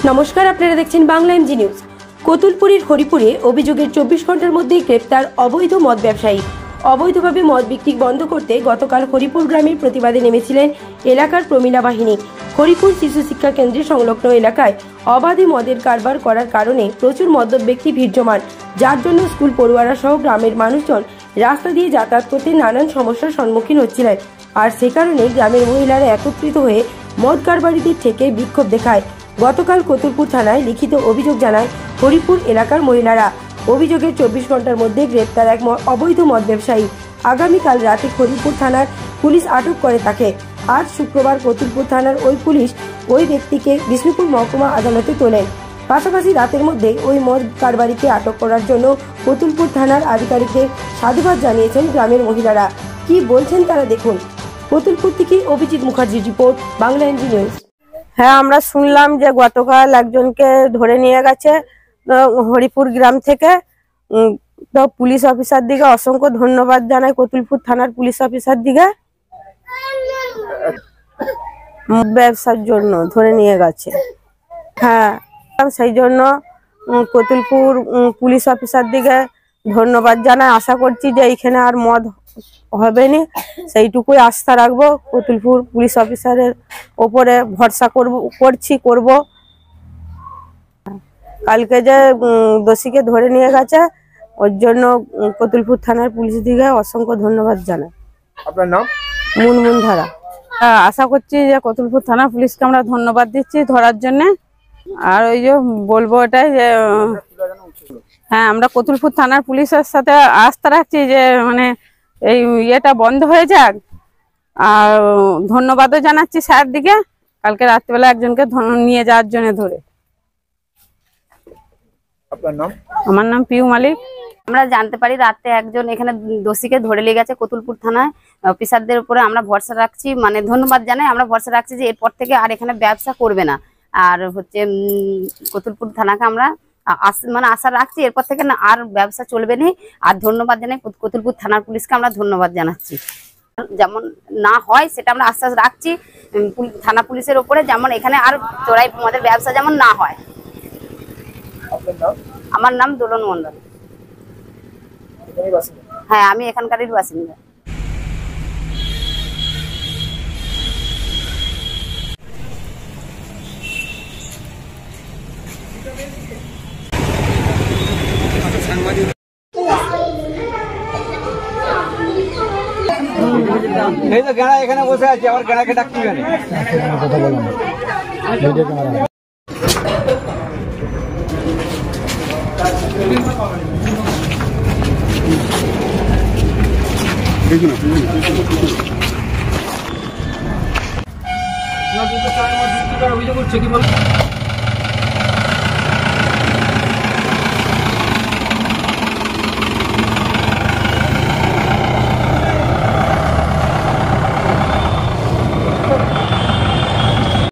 নমস্কার, আপনারা দেখছেন বাংলা এমজি নিউজ। কতুলপুরের হরিপুরে অভিযোগের 24 ঘন্টার মধ্যে গ্রেপ্তার অবৈধ মদ ব্যবসায়ী। অবৈধভাবে মদ বিক্রি বন্ধ করতে গতকাল হরিপুর গ্রামের প্রতিবাদে নেমেছিলেন এলাকার প্রমীলা বাহিনী। হরিপুর শিশু শিক্ষা কেন্দ্রের সংলগ্ন এলাকায় অবাধে মদের কারবার করার কারণে প্রচুর মদ্যপ ব্যক্তি ভিড় জমান, যার জন্য স্কুল পড়ুয়ারা সহ গ্রামের মানুষজন রাস্তা দিয়ে যাতায়াত করতে নানান সমস্যার সম্মুখীন হচ্ছিলেন। আর সে কারণে গ্রামের মহিলারা একত্রিত হয়ে মদ কারবারিদের থেকে বিক্ষোভ দেখায়। গতকাল কতুলপুর থানায় লিখিত অভিযোগ জানায় হরিপুর এলাকার মহিলারা। অভিযোগের 24 ঘন্টার মধ্যে গ্রেপ্তার এক অবৈধ মদ ব্যবসায়ী। আগামীকাল রাতে হরিপুর থানার পুলিশ আটক করে তাকে। আজ শুক্রবার কতুলপুর থানার ওই পুলিশ ওই ব্যক্তিকে বিষ্ণুপুর মহকুমা আদালতে তোলেন। পাশাপাশি রাতের মধ্যে ওই মদ কারবারিকে আটক করার জন্য কতুলপুর থানার আধিকারিকদের সাধুবাদ জানিয়েছেন গ্রামের মহিলারা। কি বলছেন তারা দেখুন। কতুলপুর থেকে অভিজিৎ মুখার্জির রিপোর্ট, বাংলা এমজি নিউজ। হ্যাঁ, আমরা শুনলাম যে গতকাল একজনকে ধরে নিয়ে গেছে হরিপুর গ্রাম থেকে। তো পুলিশ অফিসার দিকে অসংখ্য ধন্যবাদ জানাই, কতুলপুর থানার পুলিশ অফিসার দিকে। ব্যবসার জন্য ধরে নিয়ে গেছে। হ্যাঁ, সেই জন্য কতুলপুর পুলিশ অফিসার দিকে ধন্যবাদ জানাই। আশা করছি যে এইখানে আর মদ হবে না, সেইটুকুই আস্থা রাখবো। কতুলপুর পুলিশ অফিসারের ওপরে ভরসা করব। কালকে যে দোষীকে ধরে নিয়ে গেছে ওর জন্য কতুলপুর থানার পুলিশ দিকে অসংখ্য ধন্যবাদ জানাই। আপনার নাম? মুনমুন ধারা। আশা করছি যে কতুলপুর থানা পুলিশকে আমরা ধন্যবাদ দিচ্ছি ধরার জন্য। আর ওই যে বলবো এটাই যে হ্যাঁ, আমরা কতুলপুর থানার পুলিশের সাথে আস্থা রাখছি যে মানে এই ইয়েটা বন্ধ হয়ে যাক। আর ধন্যবাদও জানাচ্ছি স্যার দিকে, কালকে রাত্রিবেলা একজনকে নিয়ে যাওয়ার জন্য ধরে। আপনার নাম? আমার নাম পিউ মালিক। আমরা জানতে পারি রাতে একজন এখানে দোষীকে ধরে নিয়ে গেছে কতুলপুর থানায়। অফিসারদের উপরে আমরা ভরসা রাখছি, মানে ধন্যবাদ জানাই। আমরা ভরসা রাখছি যে এরপর থেকে আর এখানে ব্যবসা করবে না। আর হচ্ছে কতুলপুর থানাকে আমরা মানে আশা রাখছি এরপর থেকে না আর ব্যবসা চলবে না। আর ধন্যবাদ জানাই কতুলপুর থানার পুলিশকে, আমরা ধন্যবাদ জানাচ্ছি। যেমন না হয় সেটা আমরা আশ্বাস রাখছি থানা পুলিশের উপরে, যেমন এখানে আর চোরাই মদের ব্যবসা যেমন না হয়। আমার নাম দোলন মন্ডল। হ্যাঁ, আমি এখানকারই বাসিন্দা। এই তো গেড়া এখানে বসে আছে, আবার গেড়াকে ডাকতে হবে। কথা বললাম ভিডিও ক্যামেরা। অভিযোগ করছে কি বল?